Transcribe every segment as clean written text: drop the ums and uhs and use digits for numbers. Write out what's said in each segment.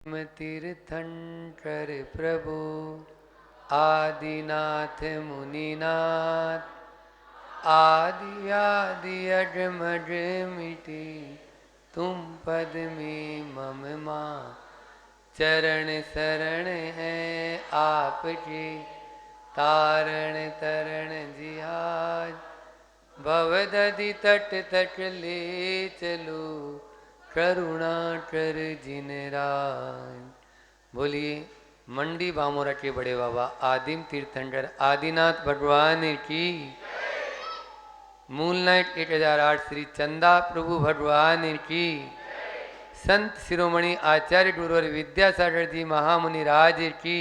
तीर्थंकर प्रभु आदिनाथ मुनिनाथ आदि आदि अजमज मिटी तुम पद में मम माँ चरण शरण है आपके तारण तरण जिहाज भवदधि तट तट ले चलो करुणा कर जिन राज। बोलिए मंडी बामोरा के बड़े बाबा आदिम तीर्थंकर आदिनाथ भगवान की, मूल नाइट 1008 श्री चंदा प्रभु भगवान की, संत शिरोमणि आचार्य गुरुवर विद्यासागर जी महामुनि राज की,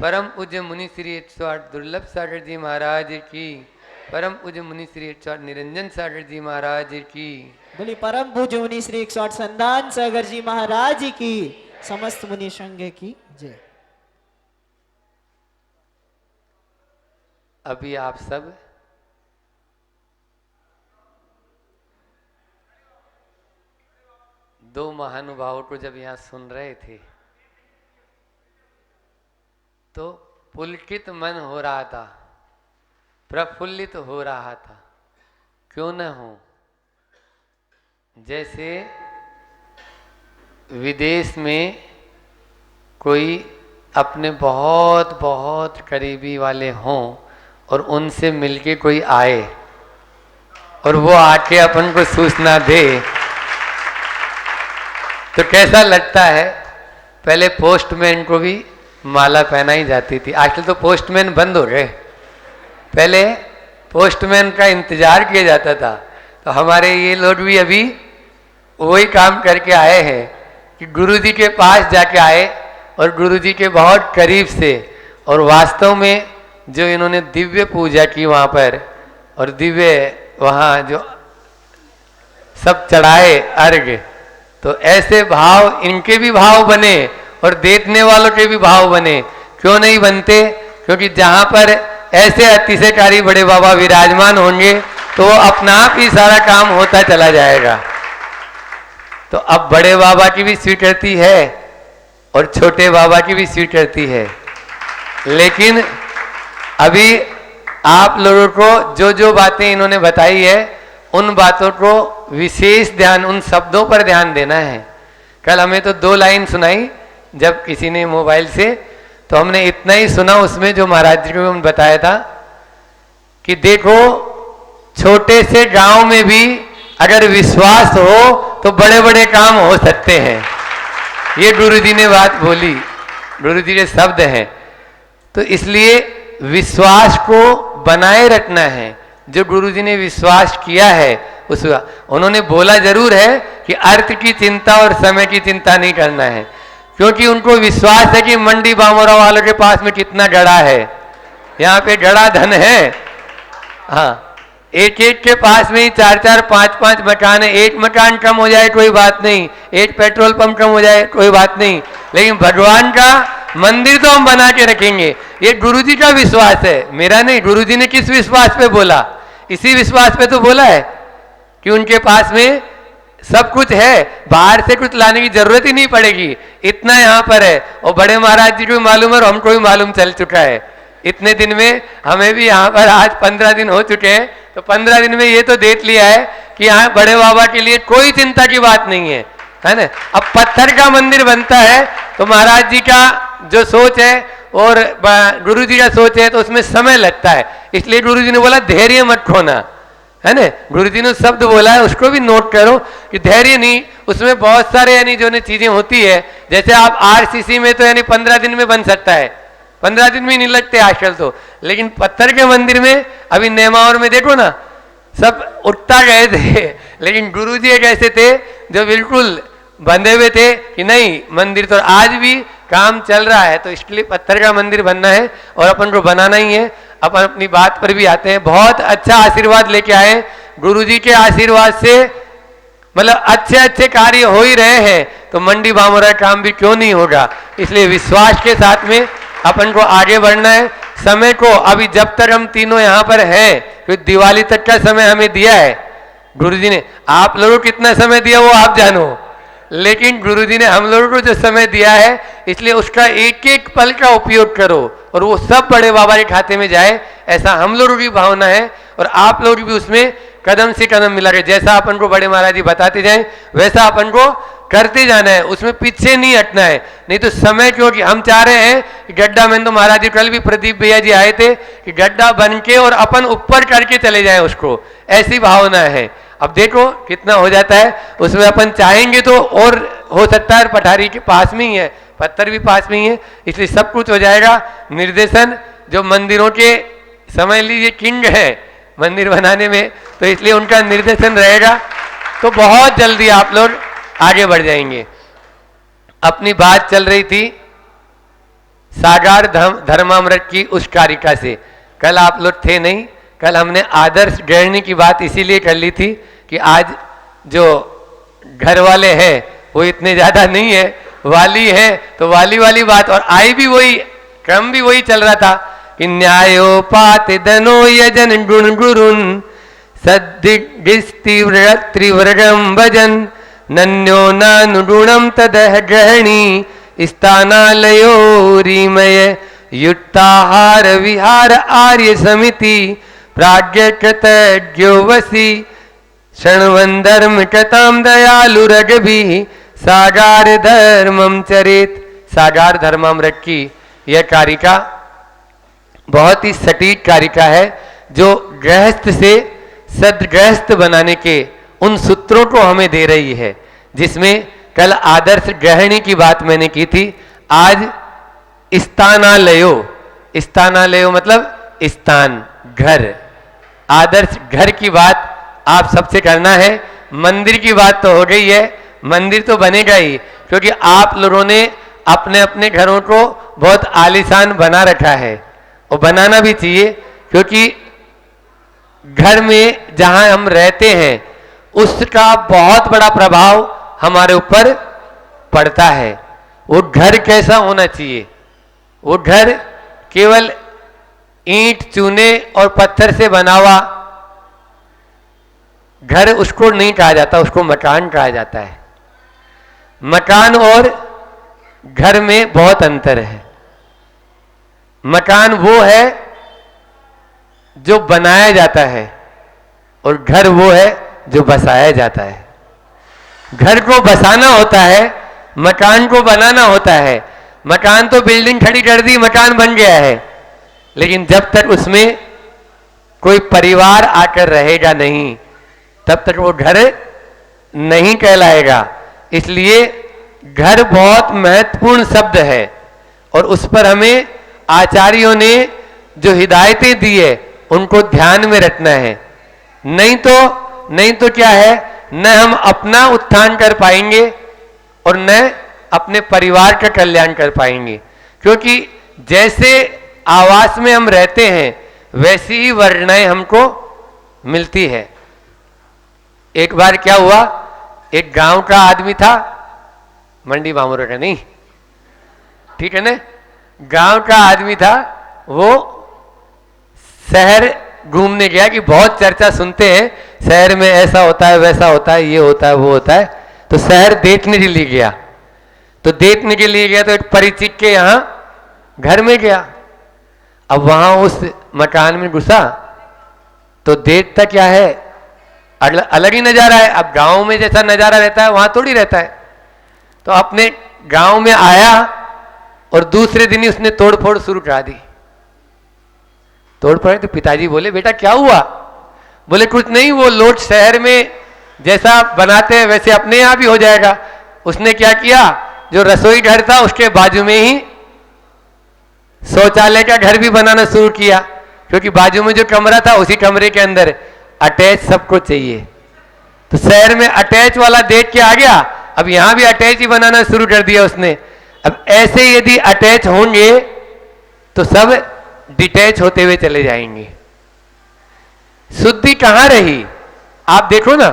परम पूज्य मुनि श्री 108 दुर्लभ सागर जी महाराज की, परम पूज्य मुनि श्री 108 निरंजन सागर जी महाराज की। बोली परम पूज्य मुनि श्री 108 संदान सागर जी महाराज की, समस्त मुनि संघ की जय। अभी आप सब दो महानुभावों को जब यहाँ सुन रहे थे तो पुलकित मन हो रहा था, प्रफुल्लित हो रहा था। क्यों न हो। जैसे विदेश में कोई अपने बहुत बहुत करीबी वाले हों और उनसे मिलके कोई आए और वो आके अपन को सूचना दे तो कैसा लगता है। पहले पोस्टमैन को भी माला पहनाई जाती थी, आजकल तो पोस्टमैन बंद हो गए। पहले पोस्टमैन का इंतजार किया जाता था। तो हमारे ये लोग भी अभी वही काम करके आए हैं कि गुरुजी के पास जाके आए और गुरुजी के बहुत करीब से, और वास्तव में जो इन्होंने दिव्य पूजा की वहाँ पर और दिव्य वहाँ जो सब चढ़ाए अर्घ, तो ऐसे भाव इनके भी भाव बने और देखने वालों के भी भाव बने। क्यों नहीं बनते? क्योंकि जहाँ पर ऐसे अतिशयकारी बड़े बाबा विराजमान होंगे तो वो अपना आप ही सारा काम होता चला जाएगा। तो अब बड़े बाबा की भी स्वीकृति है और छोटे बाबा की भी स्वीकृति है, लेकिन अभी आप लोगों को जो जो बातें इन्होंने बताई है उन बातों को विशेष ध्यान, उन शब्दों पर ध्यान देना है। कल हमें तो 2 लाइन सुनाई जब किसी ने मोबाइल से, तो हमने इतना ही सुना उसमें जो महाराज जी को बताया था कि देखो छोटे से गांव में भी अगर विश्वास हो तो बड़े बड़े काम हो सकते हैं। ये गुरु जी ने बात बोली, गुरु जी के शब्द हैं। तो इसलिए विश्वास को बनाए रखना है। जो गुरु जी ने विश्वास किया है उस, उन्होंने बोला जरूर है कि अर्थ की चिंता और समय की चिंता नहीं करना है, क्योंकि उनको विश्वास है कि मंडी बामोरा वालों के पास में कितना गड़ा है, यहाँ पे गड़ा धन है। हाँ, एक एक के पास में ही 4-4 5-5 मकान है। एक मकान कम हो जाए कोई बात नहीं, एक पेट्रोल पंप कम हो जाए कोई बात नहीं, लेकिन भगवान का मंदिर तो हम बना के रखेंगे। ये गुरुजी का विश्वास है, मेरा नहीं। गुरुजी ने किस विश्वास पे बोला? इसी विश्वास पे तो बोला है कि उनके पास में सब कुछ है, बाहर से कुछ लाने की जरूरत ही नहीं पड़ेगी, इतना यहाँ पर है। और बड़े महाराज जी को भी मालूम है और हमको भी मालूम चल चुका है। इतने दिन में हमें भी यहाँ पर आज 15 दिन हो चुके हैं, तो 15 दिन में ये तो देख लिया है कि यहाँ बड़े बाबा के लिए कोई चिंता की बात नहीं है, है ना। अब पत्थर का मंदिर बनता है तो महाराज जी का जो सोच है और गुरु जी का सोच है तो उसमें समय लगता है। इसलिए गुरु जी ने बोला धैर्य मत खोना, है ना। गुरु जी ने शब्द बोला है, उसको भी नोट करो कि धैर्य नहीं, उसमें बहुत सारे यानी जो चीजें होती है। जैसे आप आरसीसी में तो यानी 15 दिन में बन सकता है, 15 दिन में नहीं लगते आजकल तो, लेकिन पत्थर के मंदिर में अभी नेमावर में देखो ना, सब उठता गए थे, लेकिन गुरु जी एक ऐसे थे जो बिल्कुल बंधे हुए थे कि नहीं मंदिर तो आज भी काम चल रहा है। तो इसके लिए पत्थर का मंदिर बनना है और अपन को बनाना ही है। अपन अपनी बात पर भी आते हैं। बहुत अच्छा आशीर्वाद लेके आए गुरु जी के आशीर्वाद से, मतलब अच्छे अच्छे कार्य हो ही रहे हैं, तो मंडी बामोरा काम भी क्यों नहीं होगा। इसलिए विश्वास के साथ में अपन को आगे बढ़ना है। समय को अभी जब तक हम तीनों यहाँ पर हैं, क्योंकि दिवाली तक का समय हमें दिया है गुरु जी ने, आप लोगों को कितना समय दिया वो आप जानो, लेकिन गुरुजी ने हम लोगों को जो समय दिया है इसलिए उसका एक एक पल का उपयोग करो और वो सब बड़े बाबा के खाते में जाए, ऐसा हम लोगों की भावना है। और आप लोग भी उसमें कदम से कदम मिला के, जैसा अपन को बड़े महाराज जी बताते जाएं वैसा अपन को करते जाना है, उसमें पीछे नहीं हटना है। नहीं तो समय, क्योंकि हम चाह रहे हैं कि गड्ढा में, तो महाराज जी कल भी प्रदीप भैया जी आए थे कि गड्ढा बन के और अपन ऊपर करके चले जाएं उसको, ऐसी भावना है। अब देखो कितना हो जाता है, उसमें अपन चाहेंगे तो और हो सकता है, पठारी के पास में ही है, पत्थर भी पास में ही है, इसलिए सब कुछ हो जाएगा। निर्देशन जो मंदिरों के समझ लीजिए किंग है मंदिर बनाने में, तो इसलिए उनका निर्देशन रहेगा, तो बहुत जल्दी आप लोग आगे बढ़ जाएंगे। अपनी बात चल रही थी सागार धर्मामृत की उस कारिका से, कल आप लोग थे नहीं, कल हमने आदर्श गृहिणी की बात इसीलिए कर ली थी कि आज जो घर वाले हैं वो इतने ज्यादा नहीं है, वाली है, तो वाली वाली बात, और आई भी वही, क्रम भी वही चल रहा था कि न्यायोपात दनो यजन गुण गुरुन सद्दिस्त्रिव्रगम भजन नन्यो नानुगुणम तदह गृहिणी स्थानालयो रीमय युक्ताहार विहार आर्य समिति प्राज्ञकृत ज्योवसी शृण्वन् कृताम दयालु रगभि सागार धर्मम चरित। सागार धर्मामृत की यह कारिका बहुत ही सटीक कारिका है, जो गृहस्थ से सदगृहस्थ बनाने के उन सूत्रों को हमें दे रही है, जिसमें कल आदर्श गृहिणी की बात मैंने की थी। आज स्थानालयो, स्थानालयो मतलब स्थान, घर, आदर्श घर की बात आप सबसे करना है। मंदिर की बात तो हो गई है, मंदिर तो बनेगा ही, क्योंकि आप लोगों ने अपने अपने घरों को बहुत आलीशान बना रखा है, और बनाना भी चाहिए, क्योंकि घर में जहां हम रहते हैं उसका बहुत बड़ा प्रभाव हमारे ऊपर पड़ता है। वो घर कैसा होना चाहिए? वो घर केवल ईंट, चूने और पत्थर से बना हुआ घर उसको नहीं कहा जाता, उसको मकान कहा जाता है। मकान और घर में बहुत अंतर है। मकान वो है जो बनाया जाता है, और घर वो है जो बसाया जाता है। घर को बसाना होता है, मकान को बनाना होता है। मकान तो बिल्डिंग खड़ी कर दी, मकान बन गया है, लेकिन जब तक उसमें कोई परिवार आकर रहेगा नहीं, तब तक वो घर नहीं कहलाएगा। इसलिए घर बहुत महत्वपूर्ण शब्द है, और उस पर हमें आचार्यों ने जो हिदायतें दी है उनको ध्यान में रखना है। नहीं तो क्या है, न हम अपना उत्थान कर पाएंगे और न अपने परिवार का कल्याण कर पाएंगे, क्योंकि जैसे आवास में हम रहते हैं वैसी ही वर्णाएं हमको मिलती है। एक बार क्या हुआ, एक गांव का आदमी था, मंडी मामूर का नहीं, ठीक है ना, गांव का आदमी था, वो शहर घूमने गया कि बहुत चर्चा सुनते हैं शहर में ऐसा होता है, वैसा होता है, ये होता है, वो होता है, तो शहर देखने के लिए गया। तो देखने के लिए गया तो एक परिचित के यहाँ घर में गया। अब वहां उस मकान में घुसा तो देखता क्या है, अलग ही नजारा है। अब गांव में जैसा नजारा रहता है वहां थोड़ी रहता है। तो अपने गांव में आया और दूसरे दिन ही उसने तोड़फोड़ शुरू करा दी। तोड़फोड़, तो पिताजी बोले बेटा क्या हुआ? बोले कुछ नहीं, वो लोग शहर में जैसा बनाते हैं वैसे अपने यहाँ भी हो जाएगा। उसने क्या किया, जो रसोई घर था उसके बाजू में ही शौचालय का घर भी बनाना शुरू किया, क्योंकि बाजू में जो कमरा था उसी कमरे के अंदर अटैच सबको चाहिए। तो शहर में अटैच वाला देख के आ गया, अब यहां भी अटैच ही बनाना शुरू कर दिया उसने। अब ऐसे यदि अटैच होंगे तो सब डिटैच होते हुए चले जाएंगे। शुद्धि कहां रही? आप देखो ना,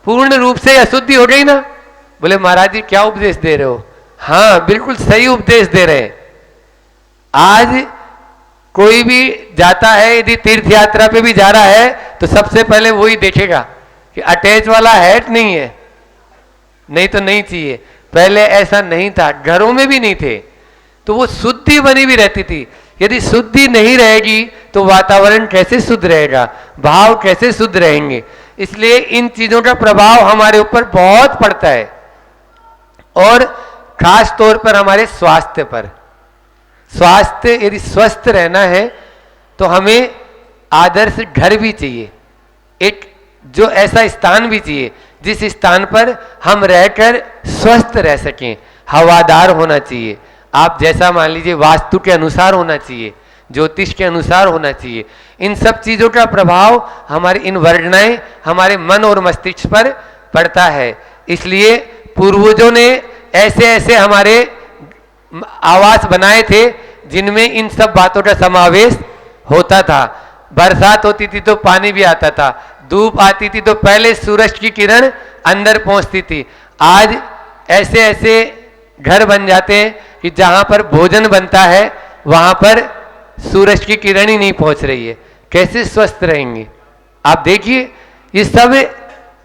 पूर्ण रूप से अशुद्धि हो गई ना। बोले महाराज जी क्या उपदेश दे रहे हो? हाँ बिल्कुल सही उपदेश दे रहे हैं। आज कोई भी जाता है, यदि तीर्थ यात्रा पे भी जा रहा है तो सबसे पहले वही देखेगा कि अटैच वाला है कि नहीं है। नहीं तो नहीं चाहिए। पहले ऐसा नहीं था, घरों में भी नहीं थे, तो वो शुद्धि बनी भी रहती थी। यदि शुद्धि नहीं रहेगी तो वातावरण कैसे शुद्ध रहेगा, भाव कैसे शुद्ध रहेंगे। इसलिए इन चीजों का प्रभाव हमारे ऊपर बहुत पड़ता है, और खास तौर पर हमारे स्वास्थ्य पर। स्वास्थ्य यदि स्वस्थ रहना है तो हमें आदर्श घर भी चाहिए, एक जो ऐसा स्थान भी चाहिए जिस स्थान पर हम रहकर स्वस्थ रह सकें। हवादार होना चाहिए, आप जैसा मान लीजिए वास्तु के अनुसार होना चाहिए, ज्योतिष के अनुसार होना चाहिए। इन सब चीज़ों का प्रभाव हमारी इन वर्णनाएं हमारे मन और मस्तिष्क पर पड़ता है। इसलिए पूर्वजों ने ऐसे ऐसे हमारे आवास बनाए थे जिनमें इन सब बातों का समावेश होता था। बरसात होती थी तो पानी भी आता था, धूप आती थी तो पहले सूरज की किरण अंदर पहुंचती थी। आज ऐसे ऐसे घर बन जाते हैं कि जहां पर भोजन बनता है वहां पर सूरज की किरण ही नहीं पहुंच रही है। कैसे स्वस्थ रहेंगे आप देखिए, ये सब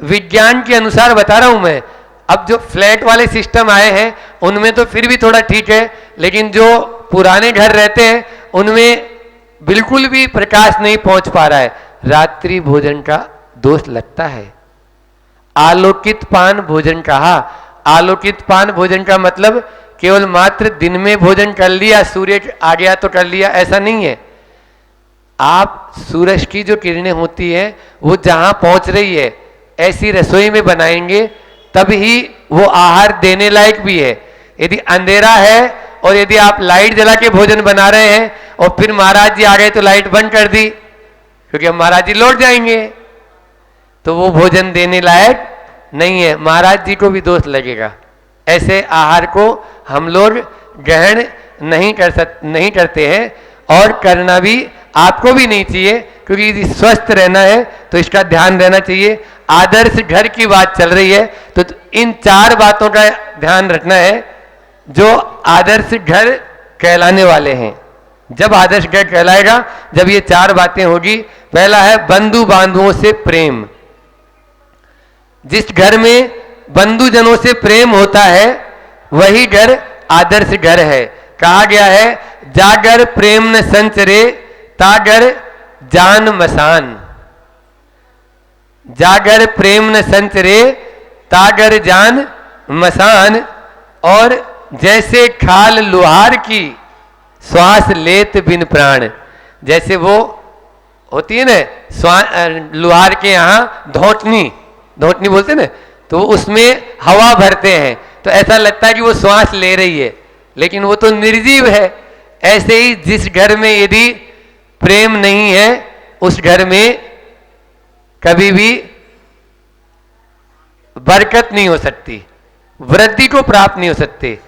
विज्ञान के अनुसार बता रहा हूं मैं। अब जो फ्लैट वाले सिस्टम आए हैं उनमें तो फिर भी थोड़ा ठीक है, लेकिन जो पुराने घर रहते हैं उनमें बिल्कुल भी प्रकाश नहीं पहुंच पा रहा है। रात्रि भोजन का दोष लगता है। आलोकित पान भोजन कहा। आलोकित पान भोजन का मतलब केवल मात्र दिन में भोजन कर लिया, सूर्य आ गया तो कर लिया, ऐसा नहीं है। आप सूरज की जो किरणें होती हैं वो जहां पहुंच रही है ऐसी रसोई में बनाएंगे तब ही वो आहार देने लायक भी है। यदि अंधेरा है और यदि आप लाइट जला के भोजन बना रहे हैं और फिर महाराज जी आ गए तो लाइट बंद कर दी, क्योंकि अब महाराज जी लौट जाएंगे, तो वो भोजन देने लायक नहीं है, महाराज जी को भी दोष लगेगा। ऐसे आहार को हम लोग ग्रहण नहीं करते हैं, और करना भी आपको भी नहीं चाहिए, क्योंकि यदि स्वस्थ रहना है तो इसका ध्यान रहना चाहिए। आदर्श घर की बात चल रही है तो इन चार बातों का ध्यान रखना है जो आदर्श घर कहलाने वाले हैं। जब आदर्श घर कहलाएगा जब ये चार बातें होगी। पहला है बंधु बांधुओं से प्रेम। जिस घर में बंधुजनों से प्रेम होता है वही घर आदर्श घर है। कहा गया है जागर प्रेम न संचरे तागर जान मसान। जागर प्रेम न संचरे तागर जान मसान। और जैसे खाल लुहार की श्वास लेत बिन प्राण। जैसे वो होती है ना लुहार के यहाँ धोटनी बोलते ना, तो उसमें हवा भरते हैं तो ऐसा लगता है कि वो श्वास ले रही है, लेकिन वो तो निर्जीव है। ऐसे ही जिस घर में यदि प्रेम नहीं है उस घर में कभी भी बरकत नहीं हो सकती, वृद्धि को प्राप्त नहीं हो सकते,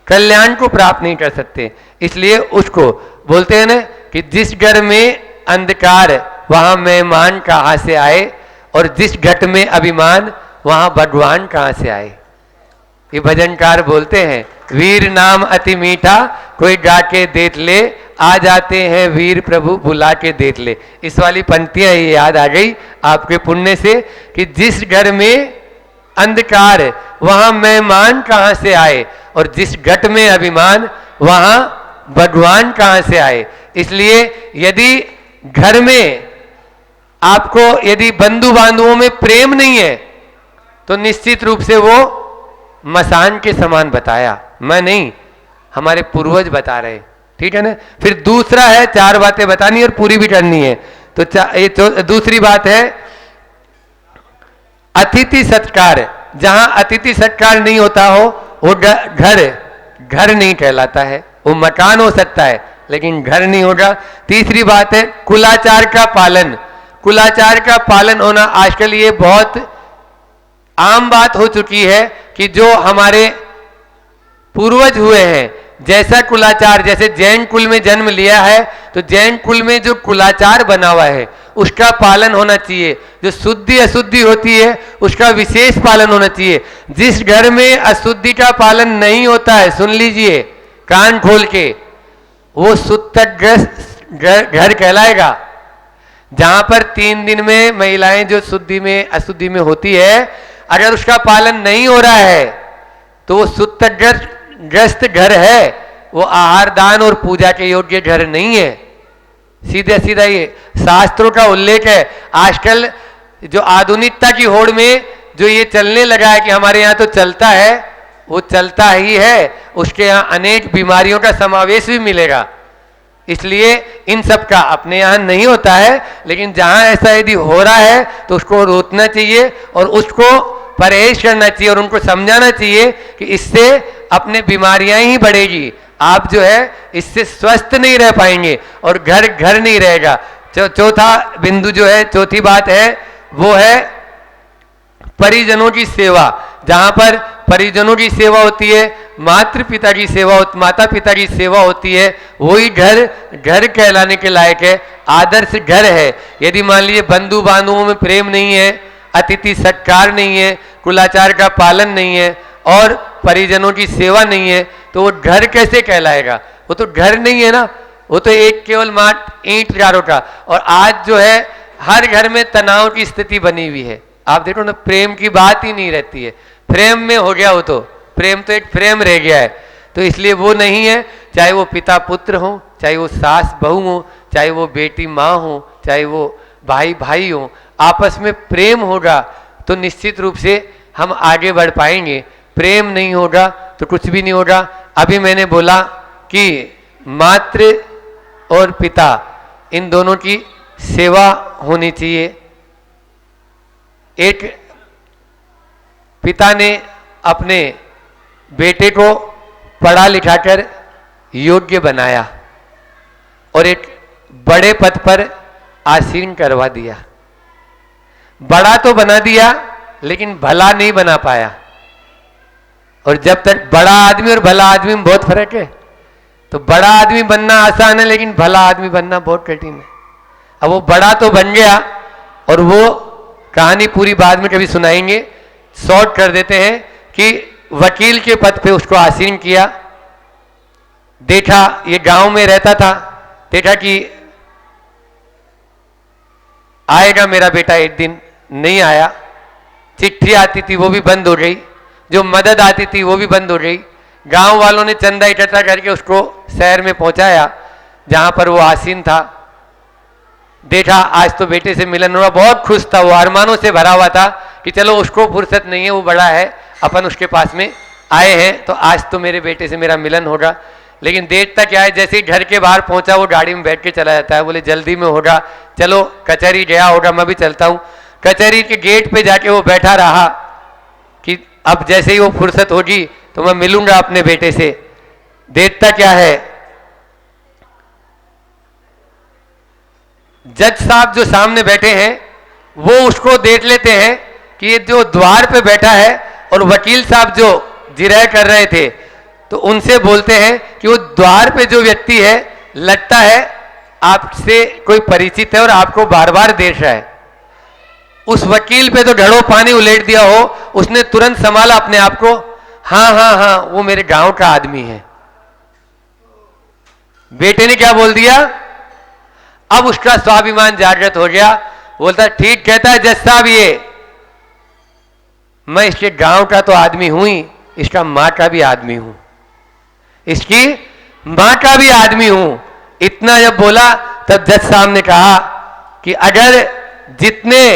कल्याण को प्राप्त नहीं कर सकते। इसलिए उसको बोलते हैं ना कि जिस घर में अंधकार वहां मेहमान कहां से आए, और जिस घट में अभिमान वहां भगवान कहां से आए। ये भजनकार बोलते हैं वीर नाम अति मीठा कोई गा के देख ले, आ जाते हैं वीर प्रभु बुला के देख ले। इस वाली पंक्तियां याद आ गई आपके पुण्य से कि जिस घर में अंधकार वहां मेहमान कहां से आए, और जिस घट में अभिमान वहां भगवान कहां से आए। इसलिए यदि घर में आपको यदि बंधु बांधुओं में प्रेम नहीं है तो निश्चित रूप से वो मसान के समान बताया, मैं नहीं, हमारे पूर्वज बता रहे, ठीक है ना। फिर दूसरा है, चार बातें बतानी और पूरी भी करनी है। तो दूसरी बात है अतिथि सत्कार। जहां अतिथि सत्कार नहीं होता हो वो घर नहीं कहलाता है। वो मकान हो सकता है लेकिन घर नहीं होगा। तीसरी बात है कुलाचार का पालन। कुलाचार का पालन होना आजकल ये बहुत आम बात हो चुकी है कि जो हमारे पूर्वज हुए हैं जैसा कुलाचार, जैसे जैन कुल में जन्म लिया है तो जैन कुल में जो कुलाचार बना हुआ है उसका पालन होना चाहिए। जो शुद्धि अशुद्धि होती है उसका विशेष पालन होना चाहिए। जिस घर में अशुद्धि का पालन नहीं होता है, सुन लीजिए कान खोल के, वो सूतकग्रस्त घर कहलाएगा। जहां पर 3 दिन में महिलाएं जो शुद्धि में अशुद्धि में होती है, अगर उसका पालन नहीं हो रहा है तो वो सूत्रग्रस्त घर है, वो आहार दान और पूजा के योग्य घर नहीं है। सीधे सीधा ये शास्त्रों का उल्लेख है। आजकल जो आधुनिकता की होड़ में जो ये चलने लगा है कि हमारे यहाँ तो चलता है, वो चलता ही है, उसके यहाँ अनेक बीमारियों का समावेश भी मिलेगा। इसलिए इन सब का अपने यहाँ नहीं होता है, लेकिन जहाँ ऐसा यदि हो रहा है तो उसको रोकना चाहिए और उसको परहेज करना चाहिए और उनको समझाना चाहिए कि इससे अपने बीमारियां ही बढ़ेगी। आप जो है इससे स्वस्थ नहीं रह पाएंगे और घर घर नहीं रहेगा। चौथा बिंदु जो है, चौथी बात है, वो है परिजनों की सेवा। जहां पर परिजनों की सेवा होती है, माता पिता की सेवा होती है, वही घर घर कहलाने के लायक है, आदर्श घर है। यदि मान लीजिए बंधु बांधवों में प्रेम नहीं है, अतिथि सत्कार नहीं है, कुलाचार का पालन नहीं है और परिजनों की सेवा नहीं है, तो वो घर कैसे कहलाएगा? वो तो घर नहीं है ना, वो तो एक केवल माट ईंट गारों का। और आज जो है हर घर में तनाव की स्थिति बनी हुई है। आप देखो ना, प्रेम की बात ही नहीं रहती है। प्रेम में हो गया, वो तो प्रेम तो एक प्रेम रह गया है। तो इसलिए वो नहीं है, चाहे वो पिता पुत्र हो, चाहे वो सास बहू हो, चाहे वो बेटी माँ हो, चाहे वो भाई भाई हो, आपस में प्रेम होगा तो निश्चित रूप से हम आगे बढ़ पाएंगे। प्रेम नहीं होगा तो कुछ भी नहीं होगा। अभी मैंने बोला कि मातृ और पिता इन दोनों की सेवा होनी चाहिए। एक पिता ने अपने बेटे को पढ़ा लिखाकर योग्य बनाया और एक बड़े पद पर आसीन करवा दिया। बड़ा तो बना दिया लेकिन भला नहीं बना पाया। और जब तक बड़ा आदमी और भला आदमी में बहुत फर्क है। तो बड़ा आदमी बनना आसान है लेकिन भला आदमी बनना बहुत कठिन है। अब वो बड़ा तो बन गया और वो कहानी पूरी बाद में कभी सुनाएंगे, शॉर्ट कर देते हैं कि वकील के पद पे उसको आसीन किया। देखा ये गांव में रहता था, देखा कि आएगा मेरा बेटा एक दिन, नहीं आया। चिट्ठी आती थी वो भी बंद हो गई, जो मदद आती थी वो भी बंद हो गई। गांव वालों ने चंदा इकट्ठा करके उसको शहर में पहुंचाया जहां पर वो आसीन था। देखा आज तो बेटे से मिलन हुआ, बहुत खुश था, वो अरमानों से भरा हुआ था कि चलो उसको फुर्सत नहीं है, वो बड़ा है, अपन उसके पास में आए हैं तो आज तो मेरे बेटे से मेरा मिलन होगा। लेकिन देखता क्या है, जैसे ही घर के बाहर पहुंचा वो गाड़ी में बैठ के चला जाता है। बोले जल्दी में होगा, चलो कचहरी गया होगा, मैं भी चलता हूँ। कचहरी के गेट पे जाके वो बैठा रहा कि अब जैसे ही वो फुर्सत होगी तो मैं मिलूंगा अपने बेटे से। देखता क्या है, जज साहब जो सामने बैठे हैं वो उसको देख लेते हैं कि ये जो द्वार पे बैठा है, और वकील साहब जो जिरह कर रहे थे तो उनसे बोलते हैं कि वो द्वार पे जो व्यक्ति है लगता है आपसे कोई परिचित है और आपको बार बार देख रहा है। उस वकील पे तो ढड़ों पानी उलेट दिया हो, उसने तुरंत संभाला अपने आप को, हाँ हाँ हाँ वो मेरे गांव का आदमी है। बेटे ने क्या बोल दिया, अब उसका स्वाभिमान जागृत हो गया। बोलता ठीक कहता है जज साहब, ये मैं इसके गांव का तो आदमी हूं ही, इसका मां का भी आदमी हूं, इसकी मां का भी आदमी हूं। इतना जब बोला तब जज साहब ने कहा कि अगर जितने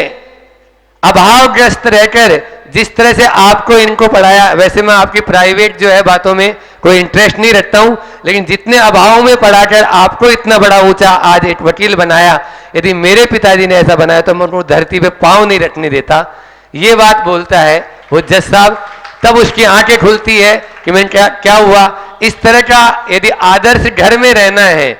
अभावग्रस्त रहकर जिस तरह से आपको इनको पढ़ाया, वैसे मैं आपकी प्राइवेट जो है बातों में कोई इंटरेस्ट नहीं रखता हूं, लेकिन जितने अभाव में पढ़ाकर आपको इतना बड़ा ऊंचा आज एक वकील बनाया, यदि मेरे पिताजी ने ऐसा बनाया तो मैं उनको धरती पे पांव नहीं रखने देता। ये बात बोलता है वो जज साहब। तब उसकी आंखें खुलती है कि मैं क्या हुआ। इस तरह का यदि आदर्श घर में रहना है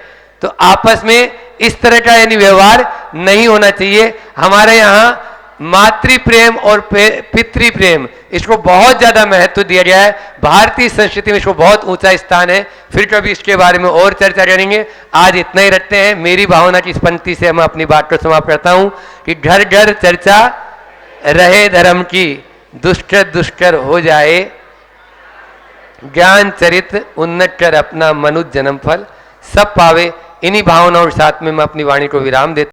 तो आपस में इस तरह का यानी व्यवहार नहीं होना चाहिए। हमारे यहाँ मातृ प्रेम और पितृ प्रेम, इसको बहुत ज्यादा महत्व दिया गया है। भारतीय संस्कृति में इसको बहुत ऊंचा स्थान है। फिर कभी इसके बारे में और चर्चा करेंगे। आज इतना ही रखते हैं। मेरी भावना की इस पंक्ति से मैं अपनी बात को समाप्त करता हूं कि घर घर चर्चा रहे धर्म की, दुष्कर दुष्कर हो जाए, ज्ञान चरित्र उन्नत कर अपना मनुष्य जन्म फल, सब पावे। इन्हीं भावनाओं के साथ में मैं अपनी वाणी को विराम देता हूं।